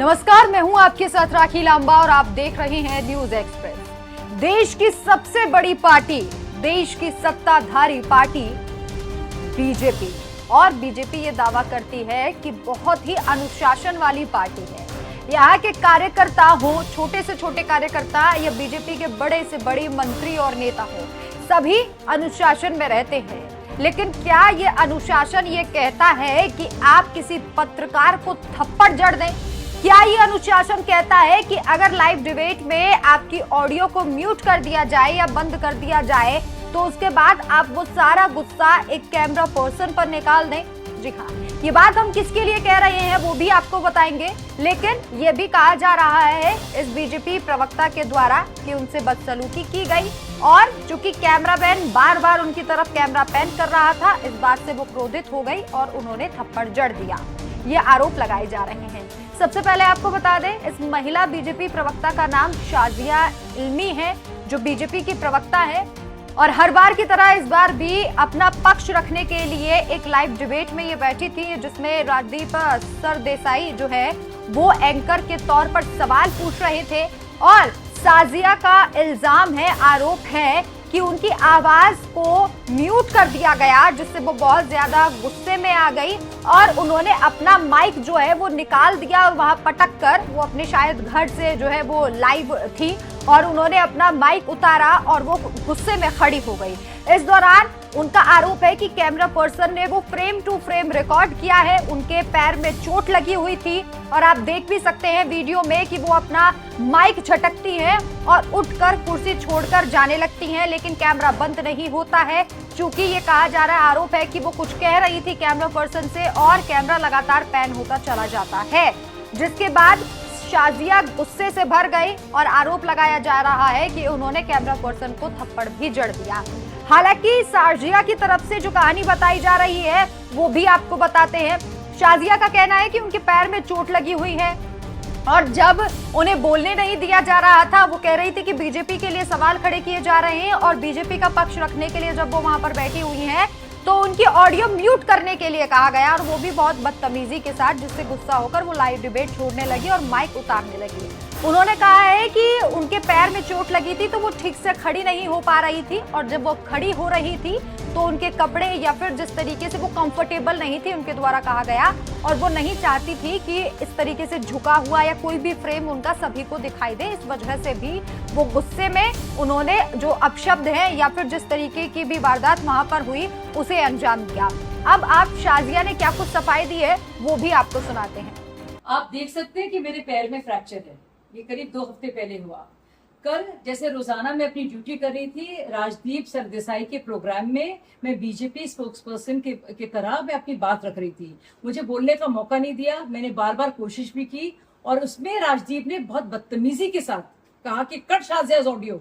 नमस्कार, मैं हूं आपके साथ राखी लांबा और आप देख रहे हैं न्यूज एक्सप्रेस। देश की सबसे बड़ी पार्टी, देश की सत्ताधारी पार्टी बीजेपी, और बीजेपी ये दावा करती है कि बहुत ही अनुशासन वाली पार्टी है। यहाँ के कार्यकर्ता हो, छोटे से छोटे कार्यकर्ता या बीजेपी के बड़े से बड़े मंत्री और नेता हो, सभी अनुशासन में रहते हैं। लेकिन क्या ये अनुशासन ये कहता है कि आप किसी पत्रकार को थप्पड़ जड़ दें? क्या ये अनुशासन कहता है कि अगर लाइव डिबेट में आपकी ऑडियो को म्यूट कर दिया जाए या बंद कर दिया जाए तो उसके बाद आप वो सारा गुस्सा एक कैमरा पर्सन पर निकाल दें? जी हाँ, ये बात हम किसके लिए कह रहे हैं वो भी आपको बताएंगे। लेकिन ये भी कहा जा रहा है इस बीजेपी प्रवक्ता के द्वारा कि उनसे बदसलूकी की गई, और चूंकि कैमरामैन बार बार उनकी तरफ कैमरा पैन कर रहा था, इस बात से वो क्रोधित हो गई और उन्होंने थप्पड़ जड़ दिया। ये आरोप लगाए जा रहे हैं। सबसे पहले आपको बता दें, इस महिला बीजेपी प्रवक्ता का नाम शाजिया इल्मी है, जो बीजेपी की प्रवक्ता है और हर बार की तरह इस बार भी अपना पक्ष रखने के लिए एक लाइव डिबेट में ये बैठी थी, जिसमें राजदीप सरदेसाई जो है वो एंकर के तौर पर सवाल पूछ रहे थे। और शाजिया का इल्जाम है, आरोप है कि उनकी आवाज को म्यूट कर दिया गया, जिससे वो बहुत ज्यादा गुस्से में आ गई और उन्होंने अपना माइक जो है वो निकाल दिया और वहां पटक कर, वो अपने शायद घर से जो है वो लाइव थी और उन्होंने अपना माइक उतारा और वो गुस्से में खड़ी हो गई। इस दौरान उनका आरोप है कि कैमरा पर्सन ने वो फ्रेम टू फ्रेम रिकॉर्ड किया है। उनके पैर में चोट लगी हुई थी और आप देख भी सकते हैं वीडियो में कि वो अपना माइक झटकती हैं और उठकर कुर्सी छोड़कर जाने लगती हैं, लेकिन कैमरा बंद नहीं होता है। चूंकि ये कहा जा रहा है, आरोप है कि वो कुछ कह रही थी कैमरा पर्सन से और कैमरा लगातार पैन होता चला जाता है, जिसके बाद शाजिया गुस्से से भर गई और आरोप लगाया जा रहा है कि उन्होंने कैमरा पर्सन को थप्पड़ भी जड़ दिया। हालांकि शाजिया की तरफ से जो कहानी बताई जा रही है वो भी आपको बताते हैं। शाजिया का कहना है कि उनके पैर में चोट लगी हुई है और जब उन्हें बोलने नहीं दिया जा रहा था, वो कह रही थी कि बीजेपी के लिए सवाल खड़े किए जा रहे हैं और बीजेपी का पक्ष रखने के लिए जब वो वहां पर बैठी हुई हैं तो उनकी ऑडियो म्यूट करने के लिए कहा गया और वो भी बहुत बदतमीजी के साथ, जिससे गुस्सा होकर वो लाइव डिबेट छोड़ने लगी और माइक उतारने लगी। उन्होंने कहा है कि उनके पैर में चोट लगी थी तो वो ठीक से खड़ी नहीं हो पा रही थी और जब वो खड़ी हो रही थी तो उनके कपड़े या फिर जिस तरीके से वो कंफर्टेबल नहीं थी, उनके द्वारा कहा गया, और वो नहीं चाहती थी कि इस तरीके से झुका हुआ या कोई भी फ्रेम उनका सभी को दिखाई दे। इस वजह से भी वो गुस्से में उन्होंने जो अपशब्द है या फिर जिस तरीके की भी वारदात वहां पर हुई उसे अंजाम दिया। अब आप शाजिया ने क्या कुछ सफाई दी है वो भी आपको सुनाते हैं। आप देख सकते हैं कि मेरे पैर में फ्रैक्चर है। ये करीब 2 हफ्ते पहले हुआ। कल जैसे रोजाना मैं अपनी ड्यूटी कर रही थी, राजदीप सरदेसाई के प्रोग्राम में मैं बीजेपी स्पोक्स पर्सन की तरह मैं अपनी बात रख रही थी। मुझे बोलने का मौका नहीं दिया, मैंने बार बार कोशिश भी की और उसमें राजदीप ने बहुत बदतमीजी के साथ कहा कि कट शाजियाज ऑडियो,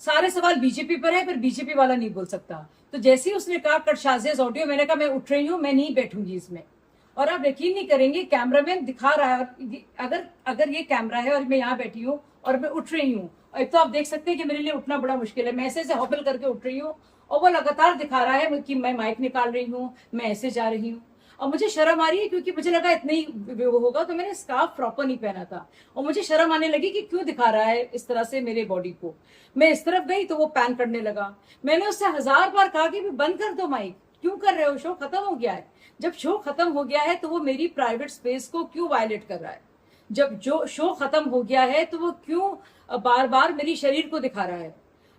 सारे सवाल बीजेपी पर है, फिर बीजेपी वाला नहीं बोल सकता। तो जैसे ही उसने कहा कट शाजियाज ऑडियो, मैंने कहा मैं उठ रही हूँ, मैं नहीं बैठूंगी इसमें। और आप यकीन नहीं करेंगे, कैमरामैन दिखा रहा है, अगर ये कैमरा है और मैं यहाँ बैठी हूँ और मैं उठ रही हूँ, एक तो आप देख सकते हैं कि मेरे लिए उठना बड़ा मुश्किल है, मैं ऐसे हॉबल करके उठ रही हूँ और वो लगातार दिखा रहा है कि मैं माइक निकाल रही हूँ, मैं ऐसे जा रही हूँ। और मुझे शर्म आ रही है क्योंकि मुझे लगा इतना ही होगा, तो मैंने स्कार्फ प्रॉपर नहीं पहना था और मुझे शर्म आने लगी कि क्यों दिखा रहा है इस तरह से मेरे बॉडी को। मैं इस तरफ गई तो वो पैन करने लगा। मैंने उससे 1000 बार कहा कि बंद कर दो माइक, क्यों कर रहे हो, शो खत्म हो गया है। जब शो खत्म हो गया है तो वो मेरी प्राइवेट स्पेस को क्यों वायलेट कर रहा है? जब जो शो खत्म हो गया है तो वो क्यों बार बार मेरी शरीर को दिखा रहा है?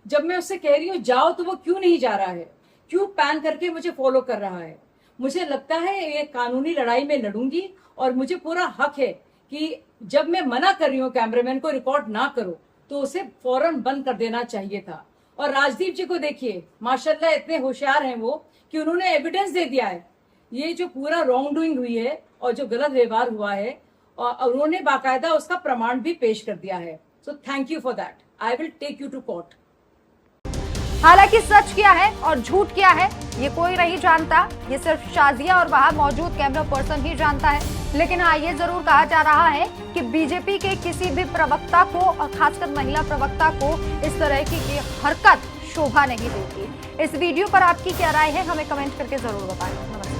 जब मैं उससे कह रही हूँ जाओ तो वो क्यों नहीं जा रहा है? क्यों पैन करके मुझे फॉलो कर रहा है? मुझे लगता है ये कानूनी लड़ाई में लड़ूंगी और मुझे पूरा हक है कि जब मैं मना कर रही हूँ कैमरामैन को रिकॉर्ड ना करो तो उसे फौरन बंद कर देना चाहिए था। और राजदीप जी को देखिए, माशाल्लाह इतने होशियार हैं वो कि उन्होंने एविडेंस दे दिया है। ये जो पूरा रॉन्ग डूइंग हुई है और जो गलत व्यवहार हुआ है, और उन्होंने बाकायदा उसका प्रमाण भी पेश कर दिया है। So thank you for that. I will take you to court. हालांकि सच क्या है और झूठ क्या है ये कोई नहीं जानता, ये सिर्फ शाजिया और वहां मौजूद कैमरा पर्सन ही जानता है। लेकिन हाँ, ये जरूर कहा जा रहा है कि बीजेपी के किसी भी प्रवक्ता को और खासकर महिला प्रवक्ता को इस तरह की हरकत शोभा नहीं देती। इस वीडियो पर आपकी क्या राय है, हमें कमेंट करके जरूर बताएं। नमस्कार।